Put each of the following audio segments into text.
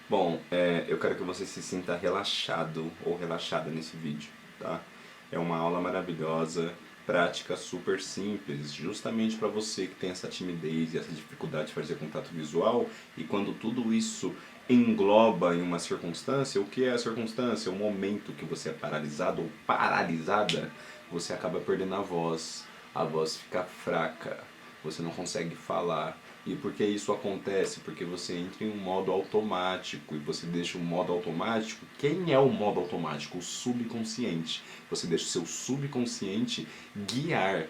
Bom, eu quero que você se sinta relaxado ou relaxada nesse vídeo, tá? É uma aula maravilhosa, prática super simples, justamente para você que tem essa timidez e essa dificuldade de fazer contato visual, e quando tudo isso engloba em uma circunstância, o que é a circunstância? O momento que você é paralisado ou paralisada, você acaba perdendo a voz fica fraca, você não consegue falar. E por que isso acontece? Porque você entra em um modo automático e você deixa o modo automático. Quem é o modo automático? O subconsciente. Você deixa o seu subconsciente guiar.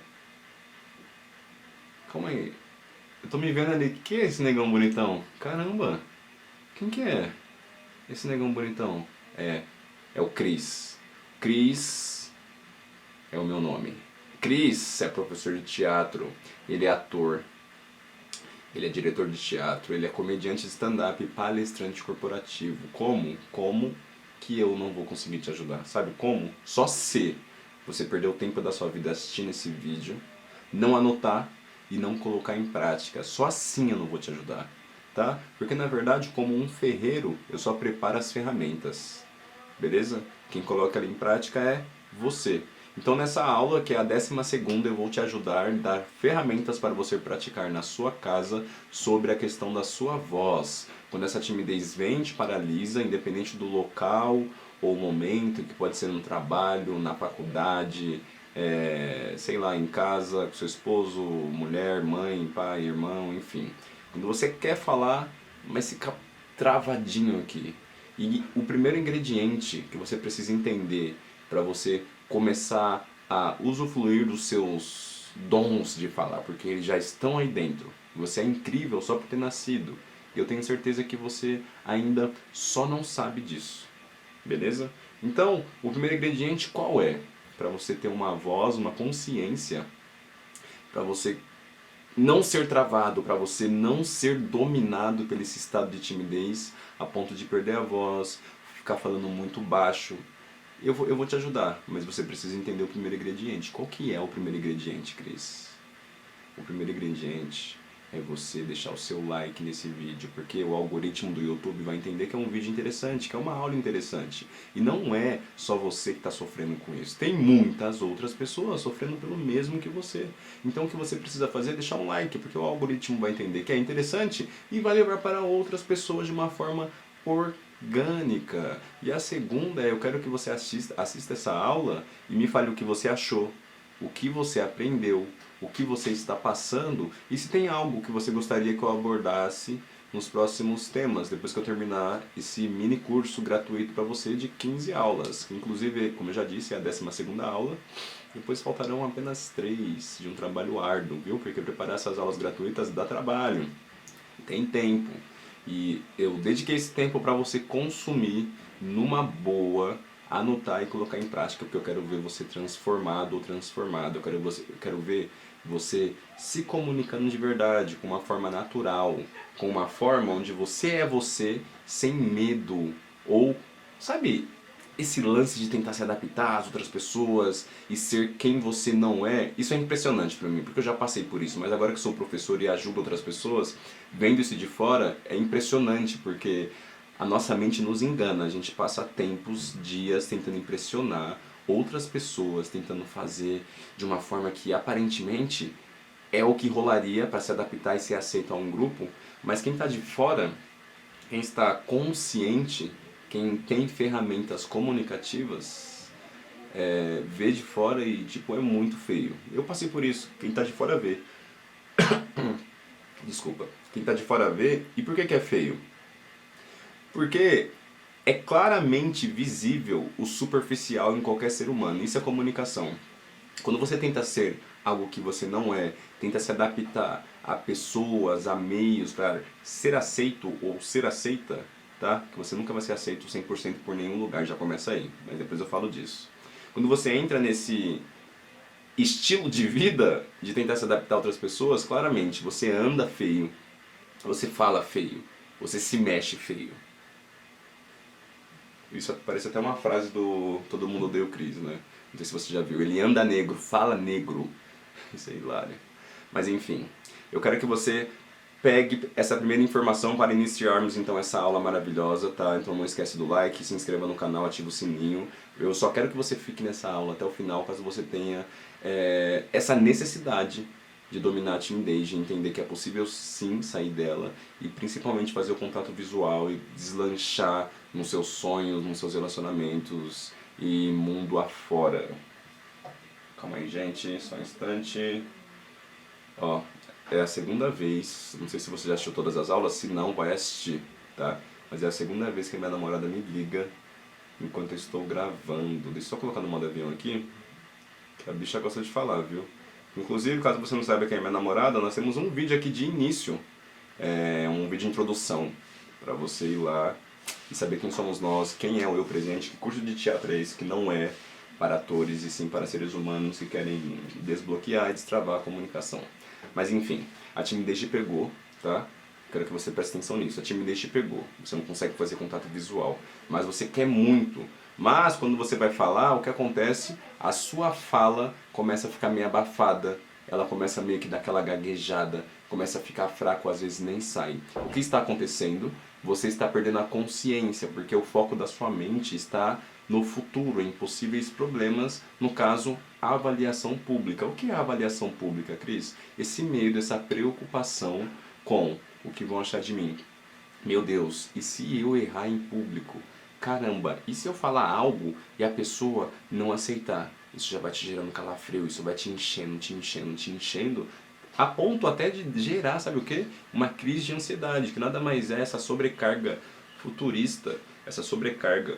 Calma aí. Eu tô me vendo ali. Quem é esse negão bonitão? Caramba! Quem que é esse negão bonitão? É o Cris. Cris é o meu nome. Cris é professor de teatro. Ele é ator. Ele é diretor de teatro, ele é comediante de stand-up e palestrante corporativo. Como? Como que eu não vou conseguir te ajudar? Sabe como? Só se você perder o tempo da sua vida assistindo esse vídeo, não anotar e não colocar em prática. Só assim eu não vou te ajudar, tá? Porque na verdade, como um ferreiro, eu só preparo as ferramentas, beleza? Quem coloca ela em prática é você. Então nessa aula, que é a 12ª, eu vou te ajudar a dar ferramentas para você praticar na sua casa sobre a questão da sua voz. Quando essa timidez vem, te paralisa, independente do local ou momento, que pode ser no trabalho, na faculdade, sei lá, em casa, com seu esposo, mulher, mãe, pai, irmão, enfim. Quando você quer falar, mas fica travadinho aqui. E o primeiro ingrediente que você precisa entender para você começar a usufruir dos seus dons de falar, porque eles já estão aí dentro. Você é incrível só por ter nascido. E eu tenho certeza que você ainda só não sabe disso. Beleza? Então, o primeiro ingrediente qual é? Para você ter uma voz, uma consciência, para você não ser travado, para você não ser dominado pelo esse estado de timidez a ponto de perder a voz, ficar falando muito baixo. Eu vou te ajudar, mas você precisa entender o primeiro ingrediente. Qual que é o primeiro ingrediente, Cris? O primeiro ingrediente é você deixar o seu like nesse vídeo, porque o algoritmo do YouTube vai entender que é um vídeo interessante, que é uma aula interessante. E não é só você que está sofrendo com isso. Tem muitas outras pessoas sofrendo pelo mesmo que você. Então o que você precisa fazer é deixar um like, porque o algoritmo vai entender que é interessante e vai levar para outras pessoas de uma forma orgânica. E a segunda é, eu quero que você assista essa aula e me fale o que você achou, o que você aprendeu, o que você está passando e se tem algo que você gostaria que eu abordasse nos próximos temas, depois que eu terminar esse mini curso gratuito para você de 15 aulas. Inclusive, como eu já disse, é a 12ª aula. Depois faltarão apenas 3 de um trabalho árduo, viu? Porque preparar essas aulas gratuitas dá trabalho, tem tempo. E eu dediquei esse tempo para você consumir numa boa, anotar e colocar em prática, porque eu quero ver você transformado ou transformado. Eu quero ver você se comunicando de verdade, com uma forma natural, com uma forma onde você é você, sem medo ou, sabe, esse lance de tentar se adaptar às outras pessoas e ser quem você não é, isso é impressionante pra mim, porque eu já passei por isso, mas agora que sou professor e ajudo outras pessoas, vendo isso de fora, é impressionante, porque a nossa mente nos engana, a gente passa tempos, dias tentando impressionar outras pessoas, tentando fazer de uma forma que aparentemente é o que rolaria para se adaptar e ser aceito a um grupo, mas quem está de fora, quem está consciente, quem tem ferramentas comunicativas, vê de fora e tipo é muito feio. Eu passei por isso, quem está de fora vê. Desculpa. Quem está de fora vê. E por que é feio? Porque é claramente visível o superficial em qualquer ser humano. Isso é comunicação. Quando você tenta ser algo que você não é, tenta se adaptar a pessoas, a meios para ser aceito ou ser aceita, tá? Que você nunca vai ser aceito 100% por nenhum lugar, já começa aí, mas depois eu falo disso. Quando você entra nesse estilo de vida de tentar se adaptar a outras pessoas, claramente você anda feio, você fala feio, você se mexe feio. Isso parece até uma frase do Todo Mundo Odeia o Chris, né? Não sei se você já viu. Ele anda negro, fala negro. Isso é hilário. Mas enfim, eu quero que você pegue essa primeira informação para iniciarmos então essa aula maravilhosa, tá? Então não esquece do like, se inscreva no canal, ativa o sininho. Eu só quero que você fique nessa aula até o final, caso você tenha essa necessidade de dominar a timidez, de entender que é possível sim sair dela e principalmente fazer o contato visual e deslanchar nos seus sonhos, nos seus relacionamentos e mundo afora. Calma aí, gente, só um instante. Ó, é a segunda vez, não sei se você já assistiu todas as aulas, se não, vai assistir, tá? Mas é a segunda vez que a minha namorada me liga enquanto eu estou gravando. Deixa eu só colocar no modo avião aqui, que a bicha gosta de falar, viu? Inclusive, caso você não saiba quem é minha namorada, nós temos um vídeo aqui de início, um vídeo de introdução, pra você ir lá e saber quem somos nós, quem é o Eu Presente, que curso de teatro é esse, que não é para atores e sim para seres humanos que querem desbloquear e destravar a comunicação. Mas enfim, a timidez te pegou, tá? Quero que você preste atenção nisso. A timidez te pegou, você não consegue fazer contato visual, mas você quer muito. Mas quando você vai falar, o que acontece? A sua fala começa a ficar meio abafada, ela começa meio que dar aquela gaguejada, começa a ficar fraco, às vezes nem sai. O que está acontecendo? Você está perdendo a consciência, porque o foco da sua mente está no futuro, em possíveis problemas, no caso, a avaliação pública. O que é a avaliação pública, Cris? Esse medo, essa preocupação com o que vão achar de mim. Meu Deus, e se eu errar em público? Caramba, e se eu falar algo e a pessoa não aceitar? Isso já vai te gerando calafrio, isso vai te enchendo, te enchendo, te enchendo, a ponto até de gerar, sabe o quê? Uma crise de ansiedade, que nada mais é essa sobrecarga futurista, essa sobrecarga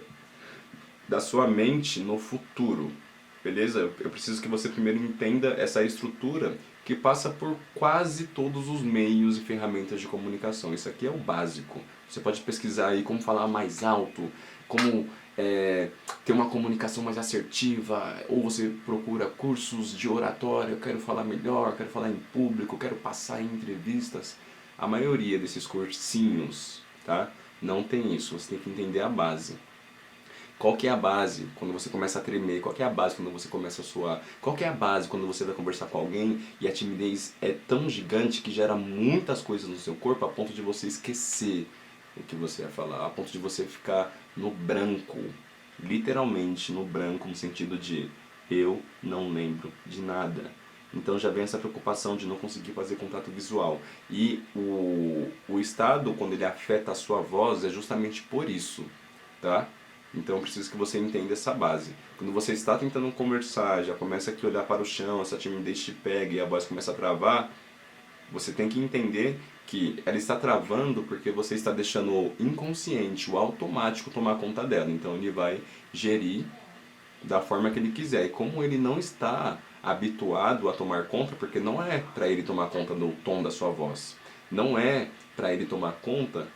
da sua mente no futuro, beleza? Eu preciso que você primeiro entenda essa estrutura que passa por quase todos os meios e ferramentas de comunicação. Isso aqui é o básico. Você pode pesquisar aí como falar mais alto, como ter uma comunicação mais assertiva, ou você procura cursos de oratória, eu quero falar melhor, quero falar em público, quero passar em entrevistas. A maioria desses cursinhos, tá? Não tem isso, você tem que entender a base. Qual que é a base quando você começa a tremer? Qual que é a base quando você começa a suar? Qual que é a base quando você vai conversar com alguém e a timidez é tão gigante que gera muitas coisas no seu corpo a ponto de você esquecer o que você ia falar, a ponto de você ficar no branco, literalmente no branco, no sentido de eu não lembro de nada. Então já vem essa preocupação de não conseguir fazer contato visual. E o estado, quando ele afeta a sua voz, é justamente por isso, tá? Então eu preciso que você entenda essa base. Quando você está tentando conversar, já começa aqui a olhar para o chão, essa timidez te pega e a voz começa a travar, você tem que entender que ela está travando porque você está deixando o inconsciente, o automático tomar conta dela. Então ele vai gerir da forma que ele quiser. E como ele não está habituado a tomar conta, porque não é para ele tomar conta do tom da sua voz, não é para ele tomar conta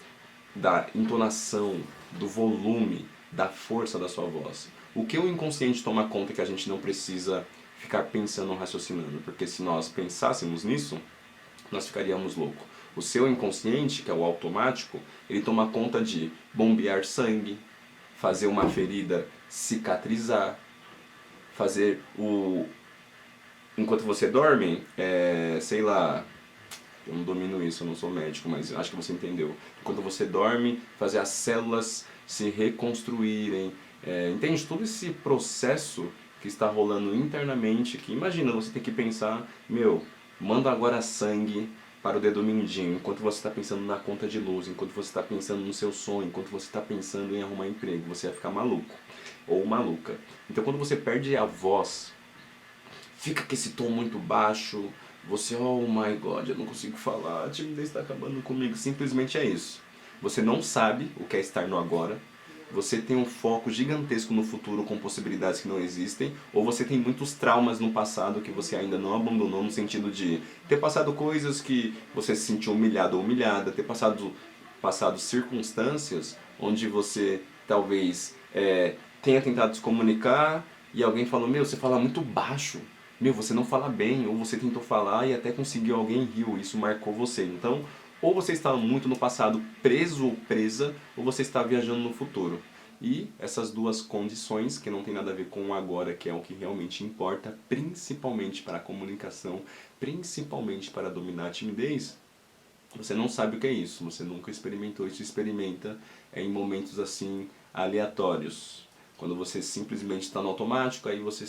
da entonação, do volume, da força da sua voz. O que o inconsciente toma conta que a gente não precisa ficar pensando ou raciocinando, porque se nós pensássemos nisso, nós ficaríamos loucos. O seu inconsciente, que é o automático, ele toma conta de bombear sangue, fazer uma ferida cicatrizar, fazer o... Enquanto você dorme, sei lá, eu não domino isso, eu não sou médico, mas acho que você entendeu. Enquanto você dorme, fazer as células se reconstruírem. Entende? Todo esse processo que está rolando internamente, que imagina, você tem que pensar, manda agora sangue para o dedo mindinho, enquanto você está pensando na conta de luz, enquanto você está pensando no seu sonho, enquanto você está pensando em arrumar emprego, você vai ficar maluco ou maluca. Então quando você perde a voz, fica com esse tom muito baixo, você, oh my god, eu não consigo falar, a timidez está acabando comigo. Simplesmente é isso. Você não sabe o que é estar no agora, você tem um foco gigantesco no futuro com possibilidades que não existem, ou você tem muitos traumas no passado que você ainda não abandonou, no sentido de ter passado coisas que você se sentiu humilhado ou humilhada, ter passado circunstâncias onde você talvez tenha tentado se comunicar e alguém falou, você fala muito baixo. Você não fala bem, ou você tentou falar e até conseguiu, alguém riu, isso marcou você. Então, ou você está muito no passado preso ou presa, ou você está viajando no futuro. E essas duas condições, que não tem nada a ver com o agora, que é o que realmente importa, principalmente para a comunicação, principalmente para dominar a timidez, Você não sabe o que é isso, você nunca experimentou isso, experimenta em momentos assim aleatórios. Quando você simplesmente está no automático, aí você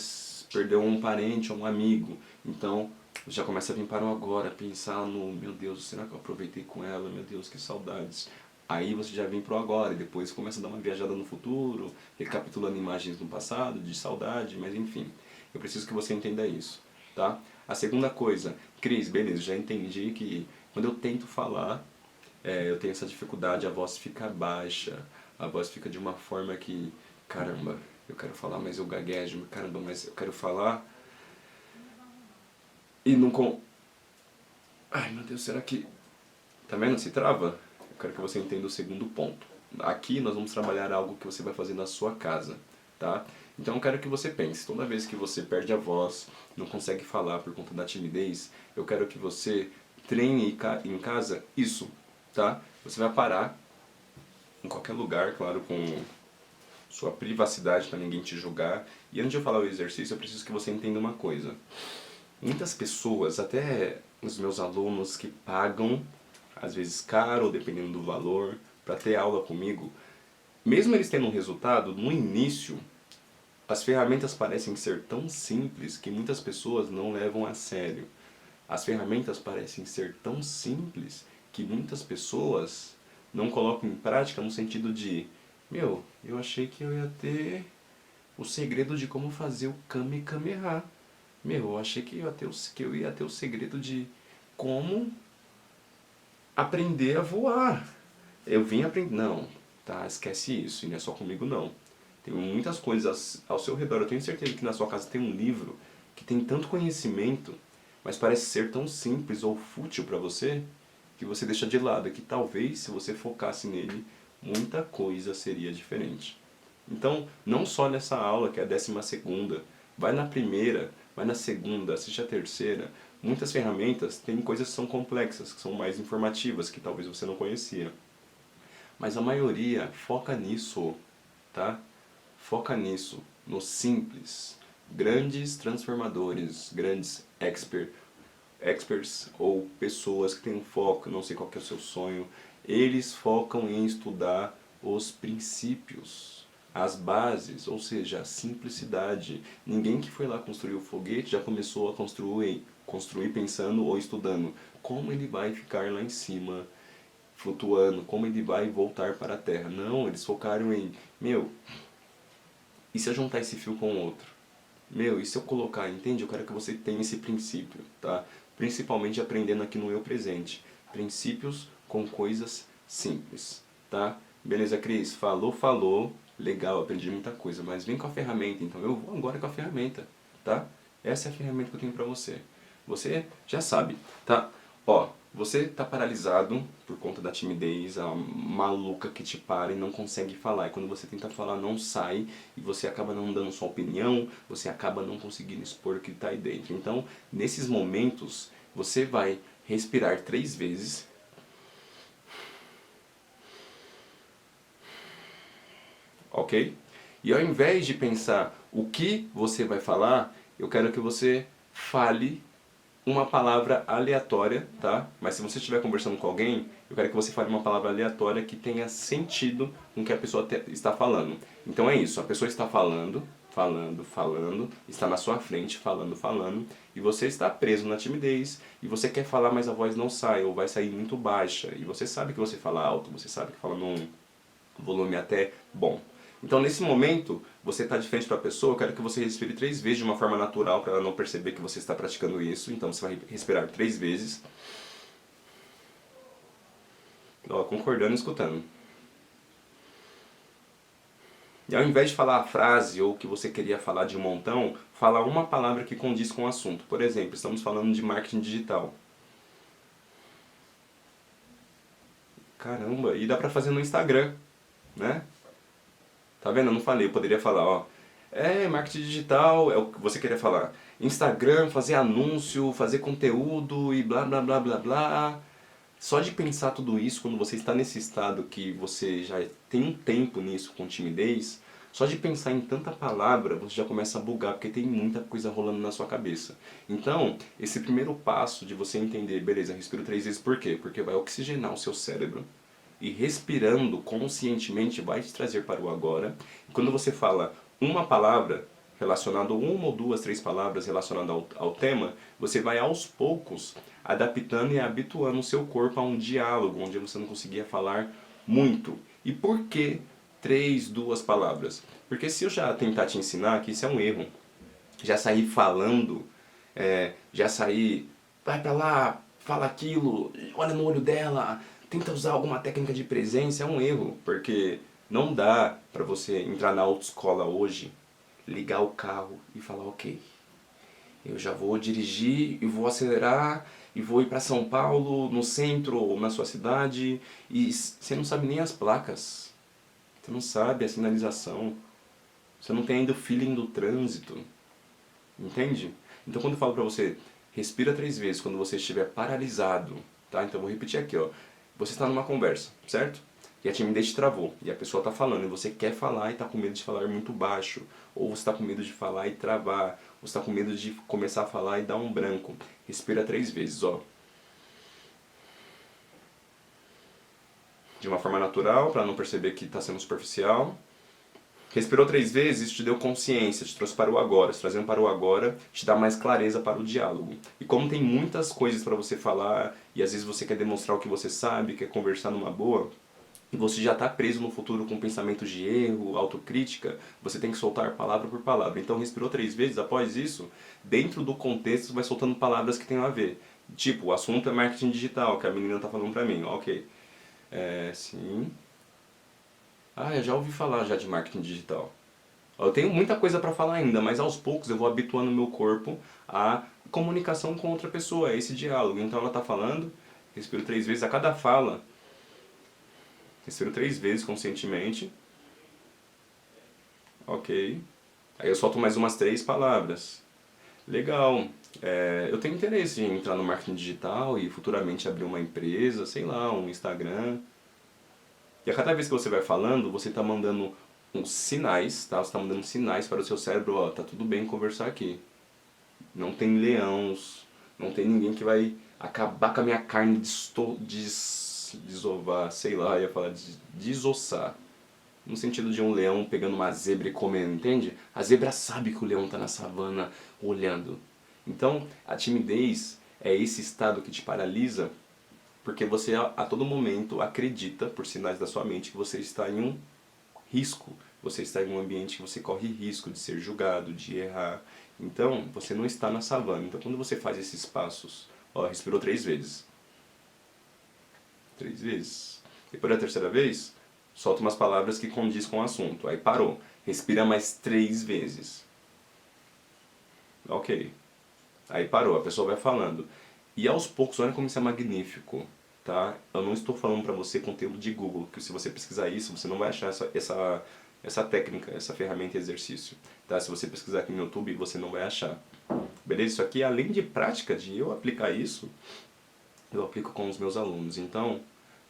perdeu um parente ou um amigo. Então já começa a vir para o agora, pensar no, meu Deus, será que eu aproveitei com ela? Meu Deus, que saudades. Aí você já vem pro agora e depois começa a dar uma viajada no futuro, recapitulando imagens do passado, de saudade, mas enfim. Eu preciso que você entenda isso, tá? A segunda coisa, Cris, beleza, já entendi que quando eu tento falar, eu tenho essa dificuldade, a voz fica baixa, a voz fica de uma forma que, caramba, eu quero falar, mas eu gaguejo, caramba, mas eu quero falar e não com... Ai, meu Deus, será que... Tá vendo? Se trava? Eu quero que você entenda o segundo ponto. Aqui nós vamos trabalhar algo que você vai fazer na sua casa, tá? Então eu quero que você pense, toda vez que você perde a voz, não consegue falar por conta da timidez, eu quero que você treine em casa isso, tá? Você vai parar em qualquer lugar, claro, com sua privacidade para ninguém te julgar. E antes de eu falar o exercício, eu preciso que você entenda uma coisa. Muitas pessoas, até os meus alunos que pagam, às vezes caro, dependendo do valor, para ter aula comigo, mesmo eles tendo um resultado, no início, as ferramentas parecem ser tão simples que muitas pessoas não levam a sério. As ferramentas parecem ser tão simples que muitas pessoas não colocam em prática no sentido de, meu, eu achei que eu ia ter o segredo de como fazer o Kame Kameha. Meu, eu achei que eu ia ter o segredo de como aprender a voar. Eu vim aprender. Não, tá, esquece isso, e não é só comigo não. Tem muitas coisas ao seu redor. Eu tenho certeza que na sua casa tem um livro que tem tanto conhecimento, mas parece ser tão simples ou fútil para você, que você deixa de lado, que talvez se você focasse nele, muita coisa seria diferente. Então, não só nessa aula, que é a 12ª, vai na primeira, vai na segunda, assiste a terceira. Muitas ferramentas têm coisas que são complexas, que são mais informativas, que talvez você não conhecia. Mas a maioria foca nisso, tá? Foca nisso, no simples. Grandes transformadores, grandes experts ou pessoas que têm um foco, não sei qual que é o seu sonho, eles focam em estudar os princípios, as bases, ou seja, a simplicidade. Ninguém que foi lá construir o foguete já começou a construir pensando ou estudando como ele vai ficar lá em cima, flutuando, como ele vai voltar para a Terra. Não, eles focaram em, meu, e se eu juntar esse fio com outro? Meu, e se eu colocar, entende? Eu quero que você tenha esse princípio, tá? Principalmente aprendendo aqui no eu presente. Princípios com coisas simples, tá? Beleza, Cris? Falou. Legal, aprendi muita coisa, mas vem com a ferramenta, então eu vou agora com a ferramenta, tá? Essa é a ferramenta que eu tenho pra você. Você já sabe, tá? Ó, você tá paralisado por conta da timidez, a maluca que te para e não consegue falar. E quando você tenta falar, não sai e você acaba não dando sua opinião, você acaba não conseguindo expor o que está aí dentro. Então, nesses momentos, você vai respirar 3 vezes. Ok? E ao invés de pensar o que você vai falar, eu quero que você fale uma palavra aleatória, tá? Mas se você estiver conversando com alguém, eu quero que você fale uma palavra aleatória que tenha sentido com o que a pessoa está falando. Então é isso, a pessoa está falando, está na sua frente, falando, e você está preso na timidez, e você quer falar, mas a voz não sai, ou vai sair muito baixa, e você sabe que você fala alto, você sabe que fala num volume até bom. Então, nesse momento, você está de frente para a pessoa, eu quero que você respire 3 vezes de uma forma natural, para ela não perceber que você está praticando isso. Então, você vai respirar 3 vezes. Ó, concordando e escutando. E ao invés de falar a frase ou o que você queria falar de um montão, fala uma palavra que condiz com o assunto. Por exemplo, estamos falando de marketing digital. Caramba, e dá para fazer no Instagram, né? Tá vendo? Eu não falei, eu poderia falar, ó. Marketing digital é o que você queria falar. Instagram, fazer anúncio, fazer conteúdo e blá blá blá blá blá. Só de pensar tudo isso, quando você está nesse estado que você já tem um tempo nisso com timidez, Só de pensar em tanta palavra, você já começa a bugar, porque tem muita coisa rolando na sua cabeça. Então, esse primeiro passo de você entender, beleza, respiro 3 vezes, por quê? Porque vai oxigenar o seu cérebro. E respirando conscientemente vai te trazer para o agora. E quando você fala uma palavra relacionada, uma ou duas, três palavras relacionadas ao tema, você vai aos poucos adaptando e habituando o seu corpo a um diálogo onde você não conseguia falar muito. E por que três, duas palavras? Porque se eu já tentar te ensinar que isso é um erro, já sair falando, já sair, vai pra lá, fala aquilo, olha no olho dela, tenta usar alguma técnica de presença, é um erro, porque não dá pra você entrar na autoescola hoje, ligar o carro e falar, ok, eu já vou dirigir e vou acelerar e vou ir pra São Paulo, no centro ou na sua cidade, e você não sabe nem as placas, você não sabe a sinalização, você não tem ainda o feeling do trânsito. Entende? Então quando eu falo pra você, respira 3 vezes quando você estiver paralisado, tá? Então eu vou repetir aqui, ó. Você está numa conversa, certo? E a timidez te travou, e a pessoa está falando, e você quer falar e está com medo de falar muito baixo, ou você está com medo de falar e travar, ou você está com medo de começar a falar e dar um branco. Respira 3 vezes, ó. De uma forma natural, para não perceber que está sendo superficial. Respirou 3 vezes, isso te deu consciência, te trouxe para o agora. Te trazendo para o agora, te dá mais clareza para o diálogo. E como tem muitas coisas para você falar, e às vezes você quer demonstrar o que você sabe, quer conversar numa boa, e você já está preso no futuro com pensamentos de erro, autocrítica, você tem que soltar palavra por palavra. Então respirou 3 vezes, após isso, dentro do contexto, vai soltando palavras que tenham a ver. Tipo, o assunto é marketing digital, que a menina está falando para mim. Ok. Sim. Ah, eu já ouvi falar já de marketing digital. Eu tenho muita coisa para falar ainda, mas aos poucos eu vou habituando o meu corpo à comunicação com outra pessoa, a esse diálogo. Então ela está falando, respiro 3 vezes a cada fala, respiro 3 vezes conscientemente, ok. Aí eu solto mais umas 3 palavras. Legal. Eu tenho interesse em entrar no marketing digital e futuramente abrir uma empresa, sei lá, um Instagram. E a cada vez que você vai falando, você está mandando uns sinais, tá? Você está mandando sinais para o seu cérebro, ó, tá tudo bem conversar aqui. Não tem leões, não tem ninguém que vai acabar com a minha carne, desovar, sei lá, ia falar desossar. No sentido de um leão pegando uma zebra e comendo, entende? A zebra sabe que o leão está na savana olhando. Então, a timidez é esse estado que te paralisa porque você a todo momento acredita, por sinais da sua mente, que você está em um risco. Você está em um ambiente que você corre risco de ser julgado, de errar. Então, você não está na savana. Então, quando você faz esses passos, ó, respirou 3 vezes. 3 vezes. Depois da terceira vez, solta umas palavras que condiz com o assunto. Aí parou. Respira mais 3 vezes. Ok. Aí parou, a pessoa vai falando. E aos poucos, olha como isso é magnífico, tá? Eu não estou falando para você conteúdo de Google, que se você pesquisar isso, você não vai achar essa técnica, essa ferramenta e exercício, tá? Se você pesquisar aqui no YouTube, você não vai achar. Beleza? Isso aqui, além de prática, de eu aplicar isso, eu aplico com os meus alunos. Então,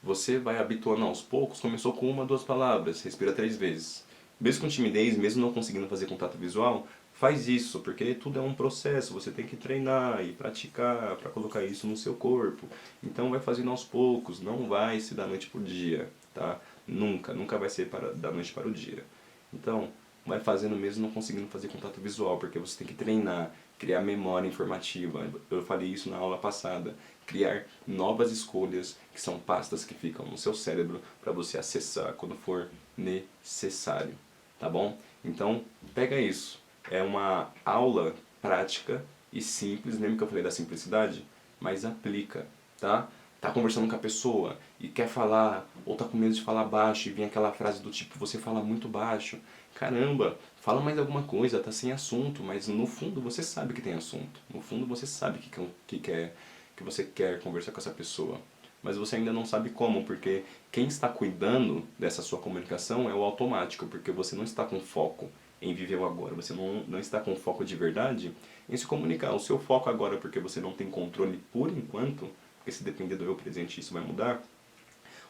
você vai habituando aos poucos, começou com uma, duas palavras, respira 3 vezes. Mesmo com timidez, mesmo não conseguindo fazer contato visual, faz isso, porque tudo é um processo, você tem que treinar e praticar para colocar isso no seu corpo. Então vai fazendo aos poucos, não vai ser da noite para o dia, tá? Nunca, nunca vai ser da noite para o dia. Então, vai fazendo mesmo não conseguindo fazer contato visual, porque você tem que treinar, criar memória informativa. Eu falei isso na aula passada. Criar novas escolhas, que são pastas que ficam no seu cérebro para você acessar quando for necessário, tá bom? Então, pega isso. É uma aula prática e simples, lembra que eu falei da simplicidade? Mas aplica, tá? Tá conversando com a pessoa e quer falar, ou tá com medo de falar baixo e vem aquela frase do tipo, você fala muito baixo. Caramba, fala mais alguma coisa, tá sem assunto, mas no fundo você sabe que tem assunto. No fundo você sabe que você quer conversar com essa pessoa. Mas você ainda não sabe como, porque quem está cuidando dessa sua comunicação é o automático, porque você não está com foco em viver o agora, você não está com foco de verdade em se comunicar. O seu foco agora, porque você não tem controle por enquanto, porque se depender do eu presente isso vai mudar,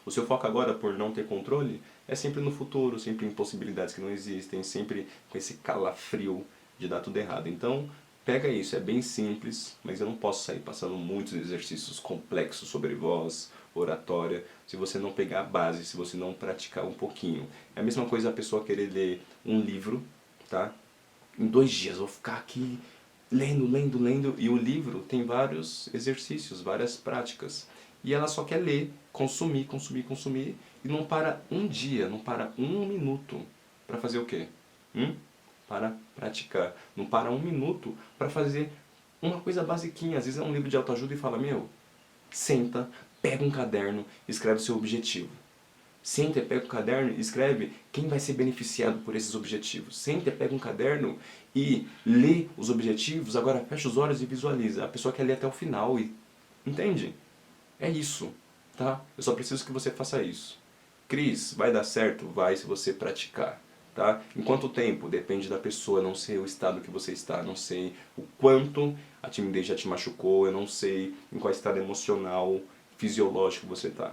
O seu foco agora, por não ter controle, é sempre no futuro, sempre em possibilidades que não existem, sempre com esse calafrio de dar tudo errado. Então, pega isso, é bem simples, mas eu não posso sair passando muitos exercícios complexos sobre voz, oratória, se você não pegar a base, se você não praticar um pouquinho. É a mesma coisa a pessoa querer ler um livro, tá? Em 2 dias, vou ficar aqui lendo, e o livro tem vários exercícios, várias práticas. E ela só quer ler, consumir, e não para um dia, não para um minuto para fazer o quê? Para praticar. Não para um minuto para fazer uma coisa basiquinha. Às vezes é um livro de autoajuda e fala, meu, senta, pega um caderno, escreve o seu objetivo. Senta, pega um caderno e escreve quem vai ser beneficiado por esses objetivos. Senta, pega um caderno e lê os objetivos, agora fecha os olhos e visualiza. A pessoa quer ler até o final e... Entende? É isso, tá? Eu só preciso que você faça isso. Cris, vai dar certo? Vai se você praticar. Tá? Em quanto tempo? Depende da pessoa, não sei o estado que você está, não sei o quanto a timidez já te machucou, eu não sei em qual estado emocional, fisiológico você está.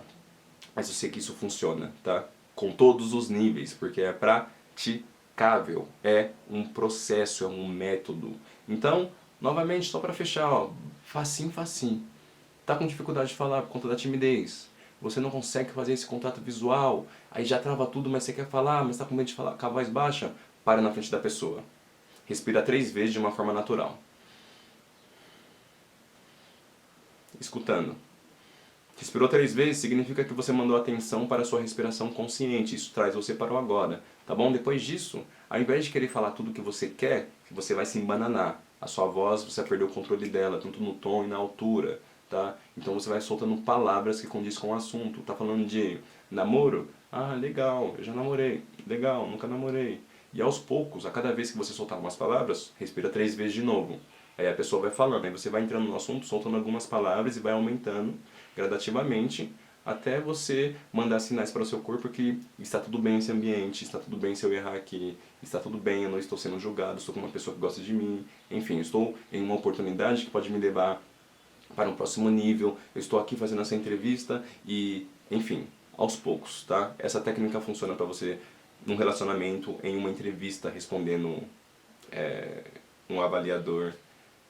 Mas eu sei que isso funciona, tá? Com todos os níveis, porque é praticável, é um processo, é um método. Então, novamente, só para fechar, ó, facinho. Tá com dificuldade de falar por conta da timidez. Você não consegue fazer esse contato visual, aí já trava tudo, mas você quer falar, mas está com medo de falar com a voz baixa, para na frente da pessoa. Respira 3 vezes de uma forma natural. Escutando. Respirou 3 vezes, significa que você mandou atenção para a sua respiração consciente. Isso traz você para o agora, tá bom? Depois disso, ao invés de querer falar tudo o que você quer, você vai se embananar. A sua voz, você vai perder o controle dela, tanto no tom e na altura. Tá? Então você vai soltando palavras que condizem com o assunto. Tá falando de namoro? Ah, legal, eu já namorei. Legal, nunca namorei. E aos poucos, a cada vez que você soltar umas palavras, respira 3 vezes de novo. Aí a pessoa vai falando, aí você vai entrando no assunto, soltando algumas palavras e vai aumentando gradativamente até você mandar sinais para o seu corpo que está tudo bem esse ambiente, está tudo bem se eu errar aqui, está tudo bem, eu não estou sendo julgado, estou com uma pessoa que gosta de mim, enfim, estou em uma oportunidade que pode me levar para um próximo nível, eu estou aqui fazendo essa entrevista e, enfim, aos poucos, tá? Essa técnica funciona para você num relacionamento, em uma entrevista, respondendo um avaliador.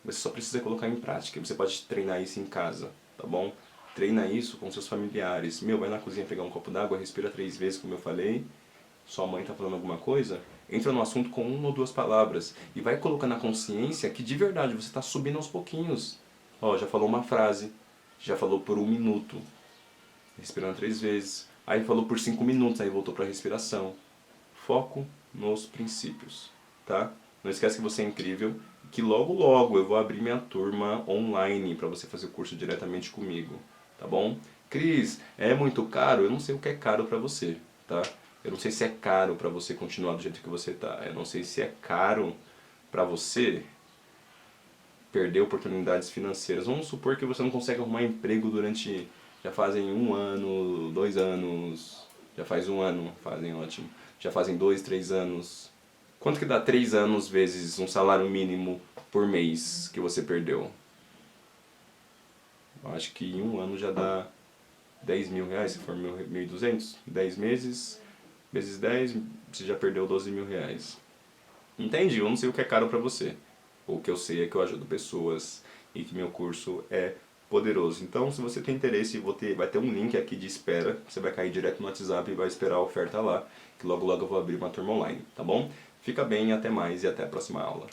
Você só precisa colocar em prática, você pode treinar isso em casa, tá bom? Treina isso com seus familiares. Meu, vai na cozinha pegar um copo d'água, respira 3 vezes, como eu falei. Sua mãe está falando alguma coisa, entra no assunto com 1 ou 2 palavras e vai colocando na consciência que de verdade você está subindo aos pouquinhos. Ó, já falou uma frase, já falou por 1 minuto, respirando 3 vezes. Aí falou por 5 minutos, aí voltou para a respiração. Foco nos princípios, tá? Não esquece que você é incrível e que logo logo eu vou abrir minha turma online para você fazer o curso diretamente comigo, tá bom? Cris, é muito caro? Eu não sei o que é caro para você, tá? Eu não sei se é caro para você continuar do jeito que você tá. Eu não sei se é caro para você perder oportunidades financeiras. Vamos supor que você não consegue arrumar emprego durante... Já fazem 1 ano, 2 anos... Já faz 1 ano, fazem ótimo. Já fazem 2, 3 anos. Quanto que dá 3 anos vezes um salário mínimo por mês que você perdeu? Eu acho que em 1 ano já dá 10 mil reais, se for 1.200. 10 meses, vezes 10, você já perdeu 12 mil reais. Entende? Eu não sei o que é caro pra você. O que eu sei é que eu ajudo pessoas e que meu curso é poderoso. Então, se você tem interesse, vai ter um link aqui de espera. Você vai cair direto no WhatsApp e vai esperar a oferta lá, que logo logo eu vou abrir uma turma online, tá bom? Fica bem, até mais e até a próxima aula.